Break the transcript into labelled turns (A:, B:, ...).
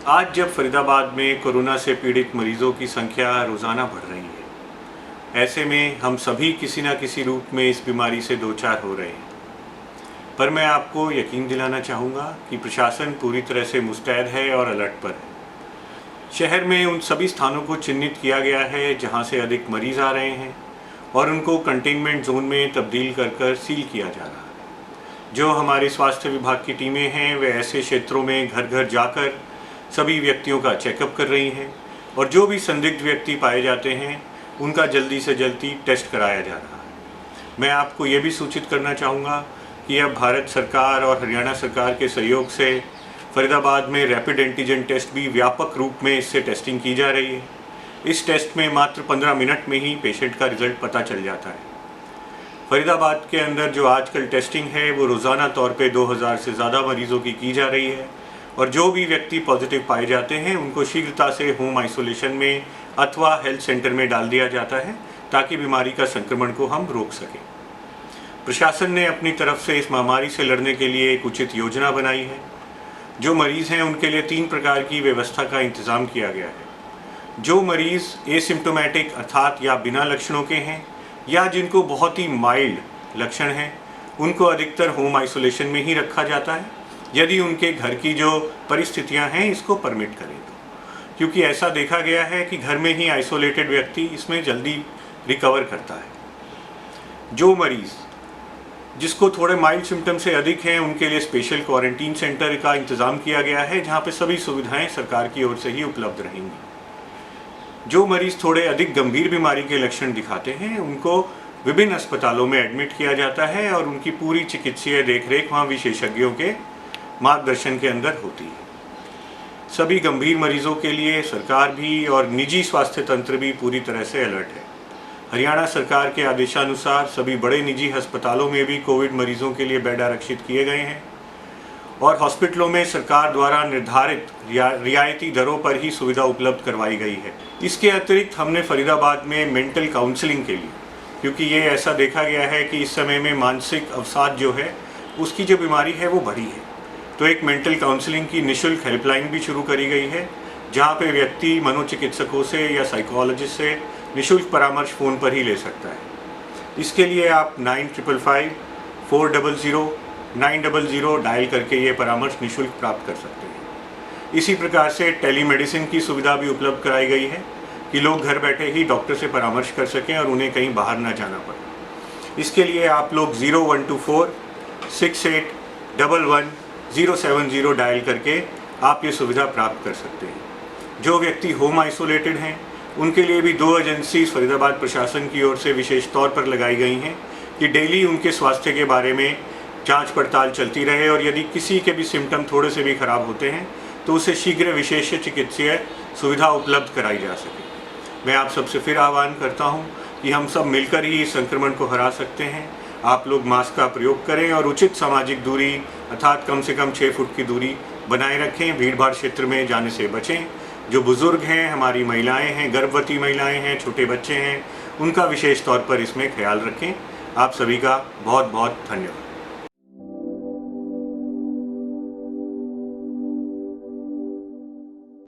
A: आज जब फरीदाबाद में कोरोना से पीड़ित मरीजों की संख्या रोज़ाना बढ़ रही है, ऐसे में हम सभी किसी न किसी रूप में इस बीमारी से दो चार हो रहे हैं। पर मैं आपको यकीन दिलाना चाहूँगा कि प्रशासन पूरी तरह से मुस्तैद है और अलर्ट पर है। शहर में उन सभी स्थानों को चिन्हित किया गया है जहाँ से अधिक मरीज आ रहे हैं और उनको कंटेनमेंट जोन में तब्दील कर सील किया जा रहा है। जो हमारे स्वास्थ्य विभाग की टीमें हैं वे ऐसे क्षेत्रों में घर घर जाकर सभी व्यक्तियों का चेकअप कर रही हैं और जो भी संदिग्ध व्यक्ति पाए जाते हैं उनका जल्दी से जल्दी टेस्ट कराया जा रहा है। मैं आपको ये भी सूचित करना चाहूँगा कि अब भारत सरकार और हरियाणा सरकार के सहयोग से फरीदाबाद में रैपिड एंटीजन टेस्ट भी व्यापक रूप में इससे टेस्टिंग की जा रही है। इस टेस्ट में मात्र 15 मिनट में ही पेशेंट का रिजल्ट पता चल जाता है। फरीदाबाद के अंदर जो आजकल टेस्टिंग है वो रोज़ाना तौर पे 2000 से ज़्यादा मरीज़ों की जा रही है और जो भी व्यक्ति पॉजिटिव पाए जाते हैं उनको शीघ्रता से होम आइसोलेशन में अथवा हेल्थ सेंटर में डाल दिया जाता है ताकि बीमारी का संक्रमण को हम रोक सकें। प्रशासन ने अपनी तरफ से इस महामारी से लड़ने के लिए एक उचित योजना बनाई है। जो मरीज़ हैं उनके लिए 3 प्रकार की व्यवस्था का इंतज़ाम किया गया है। जो मरीज़ एसिम्प्टोमेटिक अर्थात या बिना लक्षणों के हैं या जिनको बहुत ही माइल्ड लक्षण हैं उनको अधिकतर होम आइसोलेशन में ही रखा जाता है, यदि उनके घर की जो परिस्थितियां हैं इसको परमिट करें तो, क्योंकि ऐसा देखा गया है कि घर में ही आइसोलेटेड व्यक्ति इसमें जल्दी रिकवर करता है। जो मरीज़ जिसको थोड़े माइल्ड सिम्टम से अधिक हैं उनके लिए स्पेशल क्वारंटीन सेंटर का इंतज़ाम किया गया है जहां पे सभी सुविधाएं सरकार की ओर से ही उपलब्ध रहेंगी। जो मरीज़ थोड़े अधिक गंभीर बीमारी के लक्षण दिखाते हैं उनको विभिन्न अस्पतालों में एडमिट किया जाता है और उनकी पूरी चिकित्सीय देखरेख वहाँ विशेषज्ञों के मार्गदर्शन के अंदर होती है। सभी गंभीर मरीजों के लिए सरकार भी और निजी स्वास्थ्य तंत्र भी पूरी तरह से अलर्ट है। हरियाणा सरकार के आदेशानुसार सभी बड़े निजी अस्पतालों में भी कोविड मरीजों के लिए बेड आरक्षित किए गए हैं और हॉस्पिटलों में सरकार द्वारा निर्धारित रियायती दरों पर ही सुविधा उपलब्ध करवाई गई है। इसके अतिरिक्त हमने फरीदाबाद में मेंटल काउंसलिंग के लिए, क्योंकि ये ऐसा देखा गया है कि इस समय में मानसिक अवसाद जो है उसकी जो बीमारी है वो बढ़ी है, तो एक मेंटल काउंसलिंग की निःशुल्क हेल्पलाइन भी शुरू करी गई है जहां पे व्यक्ति मनोचिकित्सकों से या साइकोलॉजिस्ट से निःशुल्क परामर्श फ़ोन पर ही ले सकता है। इसके लिए आप 9555 400 900 डायल करके ये परामर्श निःशुल्क प्राप्त कर सकते हैं। इसी प्रकार से टेलीमेडिसिन की सुविधा भी उपलब्ध कराई गई है कि लोग घर बैठे ही डॉक्टर से परामर्श कर सकें और उन्हें कहीं बाहर ना जाना पड़े। इसके लिए आप लोग 0124 6811 070 डायल करके आप ये सुविधा प्राप्त कर सकते हैं। जो व्यक्ति होम आइसोलेटेड हैं उनके लिए भी 2 एजेंसीज फरीदाबाद प्रशासन की ओर से विशेष तौर पर लगाई गई हैं कि डेली उनके स्वास्थ्य के बारे में जांच पड़ताल चलती रहे और यदि किसी के भी सिम्टम थोड़े से भी खराब होते हैं तो उसे शीघ्र विशेष चिकित्सीय सुविधा उपलब्ध कराई जा सके। मैं आप सबसे फिर आह्वान करता हूँ कि हम सब मिलकर ही इस संक्रमण को हरा सकते हैं। आप लोग मास्क का प्रयोग करें और उचित सामाजिक दूरी अर्थात कम से कम 6 फुट की दूरी बनाए रखें। भीड़ भाड़ क्षेत्र में जाने से बचें। जो बुज़ुर्ग हैं, हमारी महिलाएं हैं, गर्भवती महिलाएं हैं, छोटे बच्चे हैं, उनका विशेष तौर पर इसमें ख्याल रखें। आप सभी का बहुत बहुत धन्यवाद।